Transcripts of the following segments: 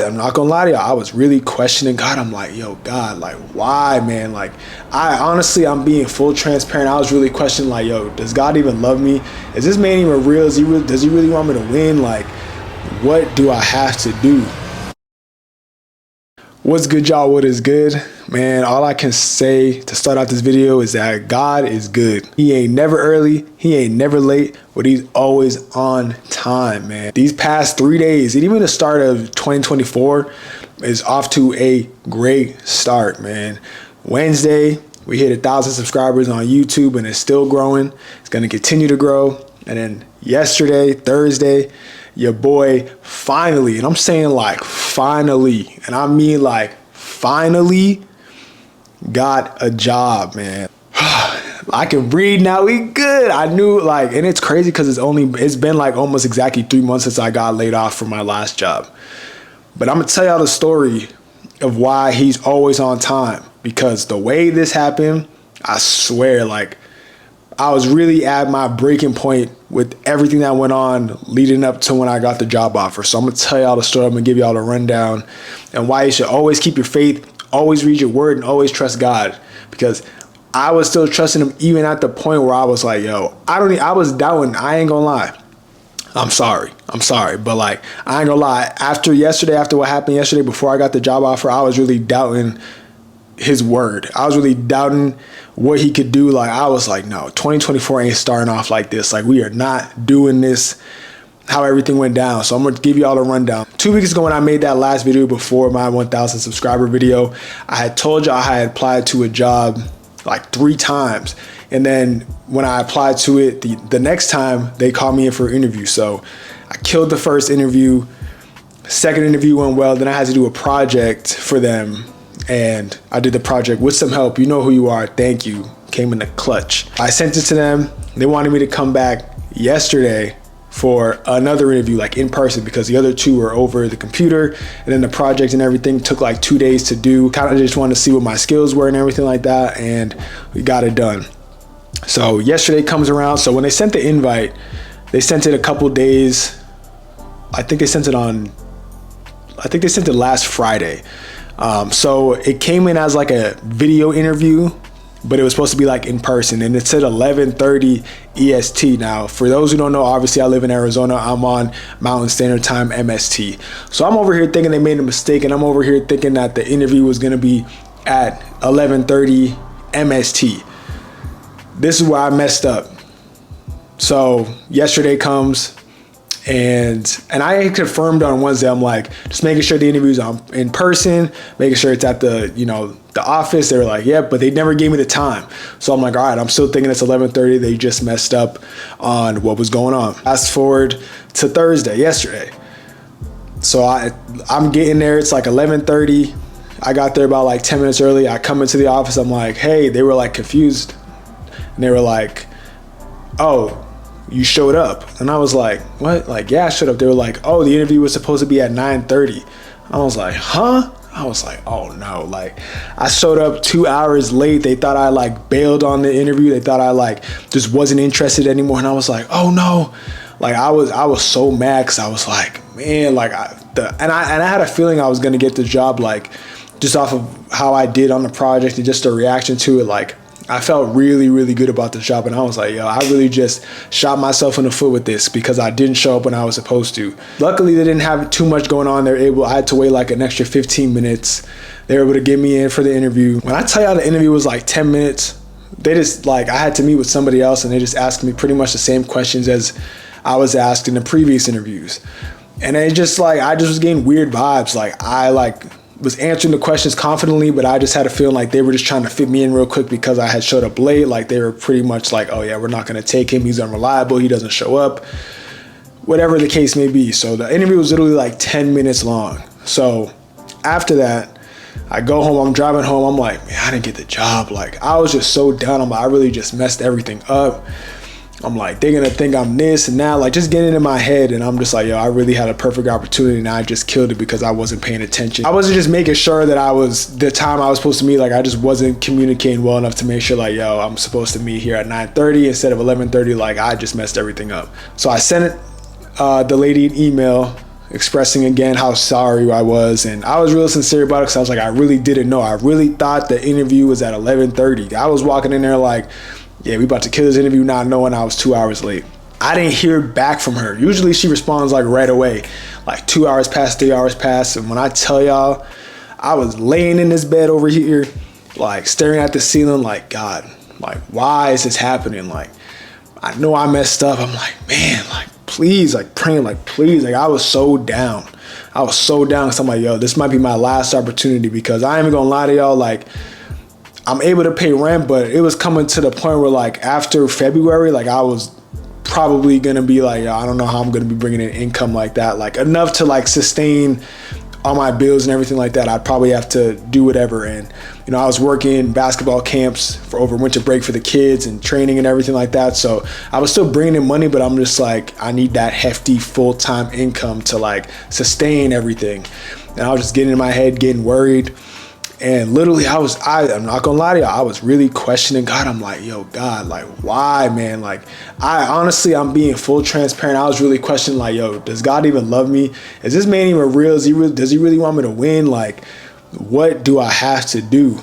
I'm not gonna lie to y'all, I was really questioning God. I'm like, yo, God, like, why, man? Like, I'm being full transparent. I was really questioning, like, yo, does God even love me? Is this man even real? Does he really want me to win? Like, what do I have to do? What's good, y'all? What is good? Man, all I can say to start out this video is that God is good. He ain't never early, he ain't never late, but he's always on time, man. These past 3 days, and even the start of 2024 is off to a great start, man. Wednesday, we hit 1,000 subscribers on YouTube and it's still growing. It's gonna continue to grow. And then yesterday, Thursday, your boy finally, and I'm saying like finally, and I mean like finally got a job, man. I can breathe now, we good. I knew, like, and it's crazy because it's been like almost exactly 3 months since I got laid off from my last job. But I'm gonna tell y'all the story of why he's always on time, because the way this happened, I swear, like, I was really at my breaking point with everything that went on leading up to when I got the job offer. So I'm gonna tell y'all the story. I'm gonna give y'all the rundown and why you should always keep your faith, always read your word, and always trust God. Because I was still trusting him even at the point where I was like, yo, I was doubting. I ain't gonna lie. I'm sorry. But like, I ain't gonna lie. After what happened yesterday, before I got the job offer, I was really doubting his word. I was really doubting what he could do. Like, I was like, no, 2024 ain't starting off like this. Like, we are not doing this how everything went down. So I'm gonna give you all a rundown. 2 weeks ago when I made that last video before my 1,000 subscriber video, I had told you I had applied to a job like 3 times. And then when I applied to it, the next time they called me in for an interview. So I killed the first interview. Second interview went well. Then I had to do a project for them. And I did the project with some help. You know who you are. Thank you. Came in the clutch. I sent it to them. They wanted me to come back yesterday for another interview, like in person, because the other 2 were over the computer. And then the project and everything took like 2 days to do. Kind of just wanted to see what my skills were and everything like that. And we got it done. So yesterday comes around. So when they sent the invite, they sent it a couple days. I think they sent it last Friday. So it came in as like a video interview, but it was supposed to be like in person, and it said 11:30 EST. Now, for those who don't know, obviously I live in Arizona. I'm on Mountain Standard Time, MST. So I'm over here thinking they made a mistake, and I'm over here thinking that the interview was going to be at 11:30 MST. This is where I messed up. So yesterday comes, and I confirmed on Wednesday. I'm like, just making sure the interview's in person, making sure it's at the office. They were like, yeah, but they never gave me the time. So I'm like, all right, I'm still thinking it's 11:30. They just messed up on what was going on. Fast forward to Thursday, yesterday. So I'm getting there. It's like 11:30. I got there about like 10 minutes early. I come into the office. I'm like, hey, they were like confused. And they were like, oh, you showed up. And I was like, what? Like, yeah, I showed up. They were like, oh, the interview was supposed to be at 9:30. I was like, huh? I was like, oh no. Like, I showed up 2 hours late. They thought I like bailed on the interview. They thought I like just wasn't interested anymore. And I was like, oh no. Like, I was so mad, because I was like, man, like, and I had a feeling I was gonna get the job, like, just off of how I did on the project and just the reaction to it. Like, I felt really, really good about the job, and I was like, yo, I really just shot myself in the foot with this, because I didn't show up when I was supposed to. Luckily, they didn't have too much going on. I had to wait like an extra 15 minutes. They were able to get me in for the interview. When I tell y'all the interview was like 10 minutes, they just like, I had to meet with somebody else, and they just asked me pretty much the same questions as I was asked in the previous interviews. And it just like, I just was getting weird vibes. Like, I was answering the questions confidently, but I just had a feeling like they were just trying to fit me in real quick because I had showed up late. Like, they were pretty much like, oh yeah, we're not gonna take him, he's unreliable, he doesn't show up, whatever the case may be. So the interview was literally like 10 minutes long. So after that, I go home, I'm driving home, I'm like, man, I didn't get the job. Like, I was just so down. I really just messed everything up. I'm like, they're gonna think I'm this and that, like, just getting in my head. And I'm just like, yo, I really had a perfect opportunity, and I just killed it because I wasn't paying attention. I wasn't just making sure that the time I was supposed to meet, like, I just wasn't communicating well enough to make sure, like, yo, I'm supposed to meet here at 9:30 instead of 11:30. Like, I just messed everything up. So I sent the lady an email, expressing again how sorry I was. And I was real sincere about it because I was like, I really didn't know. I really thought the interview was at 11:30. I was walking in there like, yeah, we about to kill this interview, not knowing I was 2 hours late. I didn't hear back from her. Usually she responds like right away, like 2 hours pass, 3 hours pass. And when I tell y'all, I was laying in this bed over here, like staring at the ceiling, like, God, like, why is this happening? Like, I know I messed up. I'm like, man, like, please, like praying, like, please. Like, I was so down. I was so down because I'm like, yo, this might be my last opportunity, because I ain't even gonna lie to y'all, like, I'm able to pay rent, but it was coming to the point where like after February, like I was probably gonna be like, I don't know how I'm gonna be bringing in income like that, like enough to like sustain all my bills and everything like that. I'd probably have to do whatever. And you know, I was working basketball camps for over winter break for the kids and training and everything like that, so I was still bringing in money, but I'm just like, I need that hefty full-time income to like sustain everything. And I was just getting in my head, getting worried. And literally I'm not gonna lie to y'all, I was really questioning God. I'm like, yo, God, like, why, man? Like, I'm being full transparent. I was really questioning, like, yo, does God even love me? Is this man even real? Does he really want me to win? Like, what do I have to do?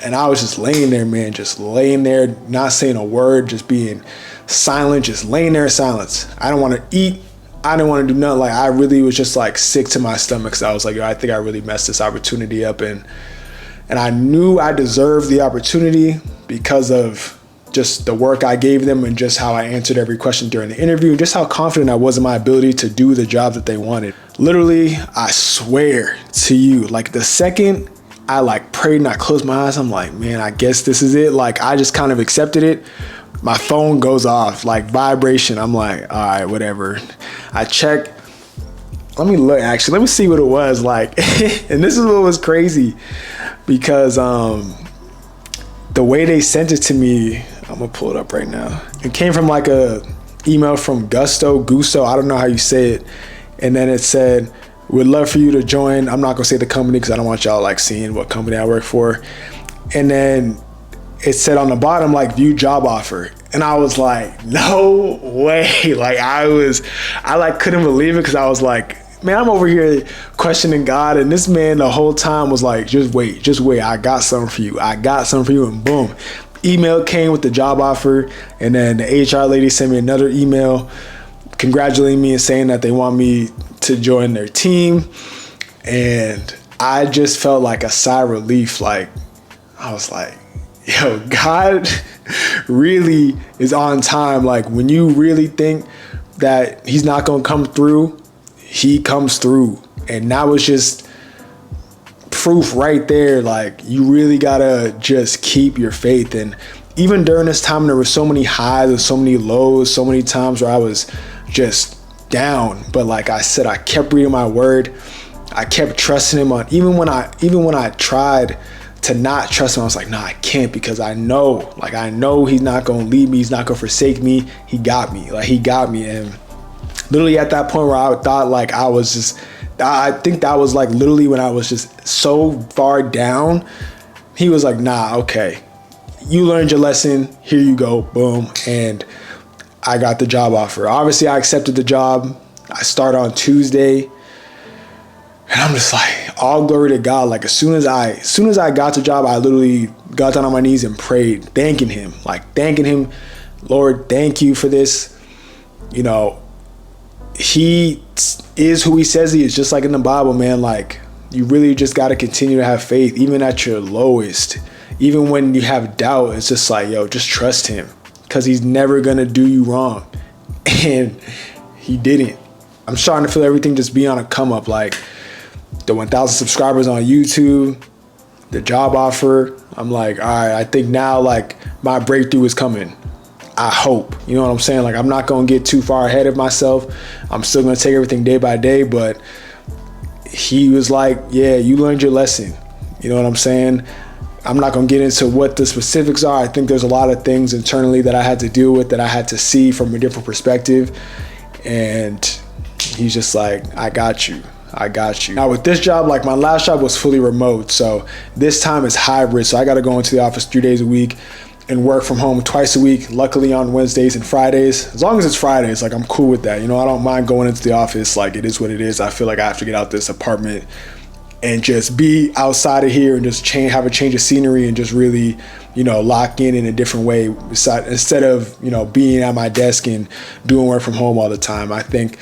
And I was just laying there, man, just laying there, not saying a word, just being silent, just laying there in silence. I don't want to eat. I didn't want to do nothing. Like, I really was just like sick to my stomach, because I was like, yo, I think I really messed this opportunity up. And I knew I deserved the opportunity because of just the work I gave them and just how I answered every question during the interview and just how confident I was in my ability to do the job that they wanted. Literally, I swear to you, like the second I like prayed and I closed my eyes, I'm like, man, I guess this is it. Like, I just kind of accepted it. My phone goes off, like vibration. I'm like, all right, whatever. I check. Let me look, actually. Let me see what it was like. And this is what was crazy, because the way they sent it to me, I'm gonna pull it up right now. It came from like a email from Gusto, I don't know how you say it. And then it said, we'd love for you to join. I'm not gonna say the company because I don't want y'all like seeing what company I work for. And then it said on the bottom, like, view job offer. And I was like, no way. Like, I like couldn't believe it, because I was like, man, I'm over here questioning God, and this man the whole time was like, just wait, I got something for you. And boom, email came with the job offer. And then the HR lady sent me another email congratulating me and saying that they want me to join their team. And I just felt like a sigh of relief. Like, I was like, yo, God really is on time. Like, when you really think that he's not gonna come through, he comes through. And that was just proof right there. Like, you really gotta just keep your faith. And even during this time, there were so many highs and so many lows, so many times where I was just down. But like I said, I kept reading my word. I kept trusting him on, even when I tried to not trust him, I was like, nah, I can't, because I know he's not gonna leave me, he's not gonna forsake me. He got me. And literally at that point where I thought like I think that was like literally when I was just so far down, he was like, nah, okay, you learned your lesson, here you go, boom. And I got the job offer. Obviously, I accepted the job. I start on Tuesday. And I'm just like, all glory to God. Like, as soon as I got the job, I literally got down on my knees and prayed, thanking him, Lord, thank you for this. You know, he is who he says he is, just like in the Bible, man. Like, you really just got to continue to have faith, even at your lowest, even when you have doubt. It's just like, yo, just trust him, because he's never going to do you wrong. And he didn't. I'm starting to feel everything just be on a come up. Like, the 1,000 subscribers on YouTube, the job offer. I'm like, all right, I think now like my breakthrough is coming. I hope, you know what I'm saying? Like, I'm not going to get too far ahead of myself. I'm still going to take everything day by day, but he was like, yeah, you learned your lesson. You know what I'm saying? I'm not going to get into what the specifics are. I think there's a lot of things internally that I had to deal with, that I had to see from a different perspective. And he's just like, I got you. Now with this job, like, my last job was fully remote. So this time it's hybrid. So I got to go into the office 3 days a week. and work from home twice a week, luckily on Wednesdays and Fridays. As long as it's Fridays, like, I'm cool with that. You know, I don't mind going into the office. Like, it is what it is. I feel like I have to get out this apartment and just be outside of here and just have a change of scenery and just really, you know, lock in a different way instead of, you know, being at my desk and doing work from home all the time. I think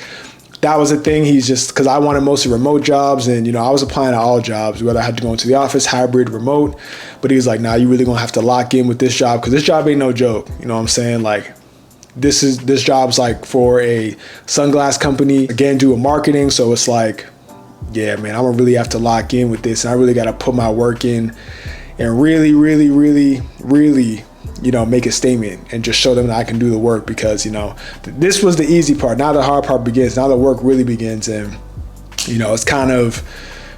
that was the thing. He's just, because I wanted mostly remote jobs, and, you know, I was applying to all jobs, whether I had to go into the office, hybrid, remote. But he was like, nah, you really gonna have to lock in with this job, because this job ain't no joke. You know what I'm saying? Like, this job's like for a sunglass company, again, doing marketing. So it's like, yeah, man, I'm gonna really have to lock in with this, and I really gotta put my work in and really, really, really, really, you know, make a statement and just show them that I can do the work, because, you know, this was the easy part. Now the hard part begins. Now the work really begins. And, you know, it's kind of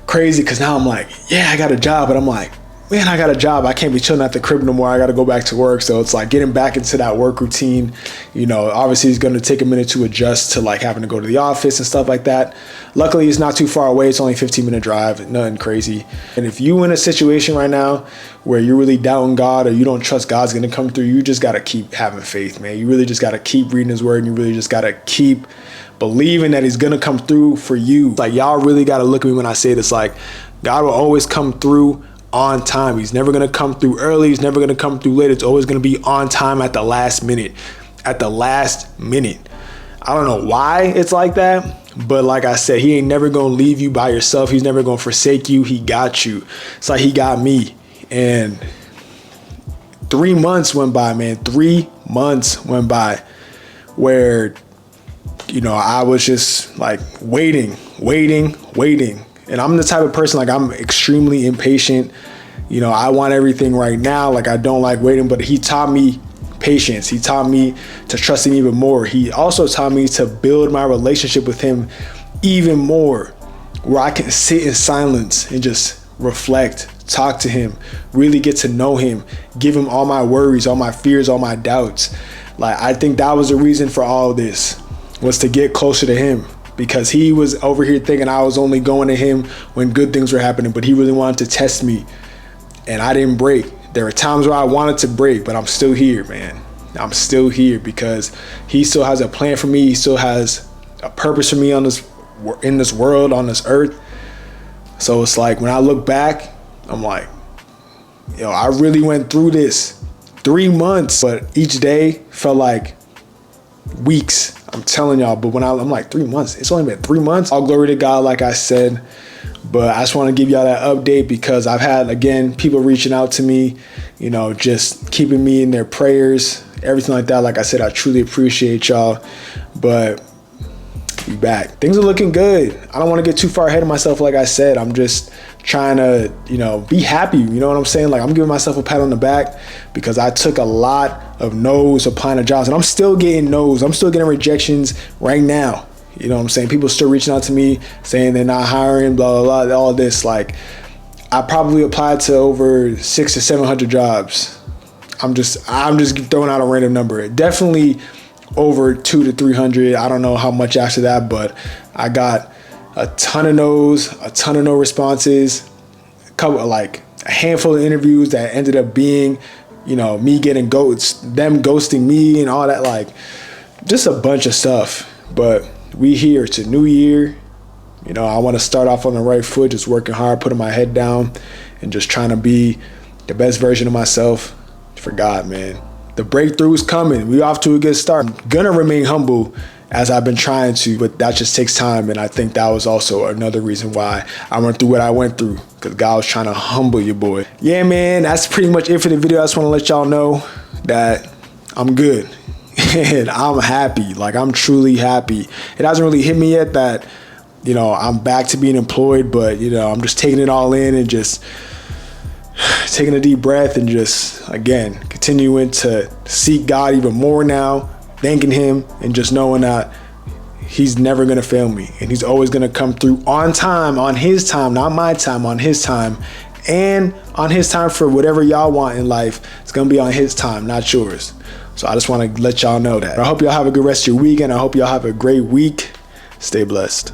crazy because now I'm like, yeah, I got a job, but I'm like, man, I got a job. I can't be chilling at the crib no more. I got to go back to work. So it's like getting back into that work routine. You know, obviously it's going to take a minute to adjust to like having to go to the office and stuff like that. Luckily, it's not too far away. It's only a 15-minute drive, nothing crazy. And if you in a situation right now where you're really doubting God, or you don't trust God's going to come through, you just got to keep having faith, man. You really just got to keep reading his word, and you really just got to keep believing that he's going to come through for you. Like, y'all really got to look at me when I say this. Like, God will always come through on time. He's never going to come through early. He's never going to come through late. It's always going to be on time at the last minute. At the last minute. I don't know why it's like that, but like I said, he ain't never going to leave you by yourself. He's never going to forsake you. He got you. It's like he got me. And 3 months went by, man. 3 months went by where, you know, I was just like waiting. And I'm the type of person, like, I'm extremely impatient. You know, I want everything right now. Like, I don't like waiting, but he taught me patience. He taught me to trust him even more. He also taught me to build my relationship with him even more, where I can sit in silence and just reflect, talk to him, really get to know him, give him all my worries, all my fears, all my doubts. Like, I think that was the reason for all this, was to get closer to him. Because he was over here thinking I was only going to him when good things were happening, but he really wanted to test me, and I didn't break. There were times where I wanted to break, but I'm still here, man. I'm still here because he still has a plan for me. He still has a purpose for me in this world, on this earth. So it's like, when I look back, I'm like, yo, I really went through this 3 months, but each day felt like weeks. I'm telling y'all, but when I'm like 3 months, it's only been 3 months. All glory to God, like I said. But I just want to give y'all that update, because I've had, again, people reaching out to me, you know, just keeping me in their prayers, everything like that. Like I said, I truly appreciate y'all. But we back. Things are looking good. I don't want to get too far ahead of myself. Like I said, I'm just trying to, you know, be happy. You know what I'm saying? Like, I'm giving myself a pat on the back, because I took a lot of no's applying to jobs, and I'm still getting no's. I'm still getting rejections right now. You know what I'm saying? People still reaching out to me saying they're not hiring, blah, blah, blah, all this. Like, I probably applied to over 600 to 700 jobs. I'm just throwing out a random number. Definitely over 200 to 300. I don't know how much after that, but I got a ton of no's, a ton of no responses, a handful of interviews that ended up being, you know, me getting them ghosting me and all that, like, just a bunch of stuff. But we here. It's a new year. You know, I want to start off on the right foot, just working hard, putting my head down, and just trying to be the best version of myself for God, man. The breakthrough's coming. We off to a good start. I'm gonna remain humble, as I've been trying to, but that just takes time. And I think that was also another reason why I went through what I went through, because God was trying to humble your boy. Yeah, man, that's pretty much it for the video. I just want to let y'all know that I'm good. And I'm happy. Like, I'm truly happy. It hasn't really hit me yet that, you know, I'm back to being employed, but, you know, I'm just taking it all in and just taking a deep breath and just, again, continuing to seek God even more now, thanking him, and just knowing that he's never going to fail me, and he's always going to come through on time, on his time, not my time, on his time, and on his time for whatever y'all want in life. It's going to be on his time, not yours. So I just want to let y'all know that. I hope y'all have a good rest of your weekend. I hope y'all have a great week. Stay blessed.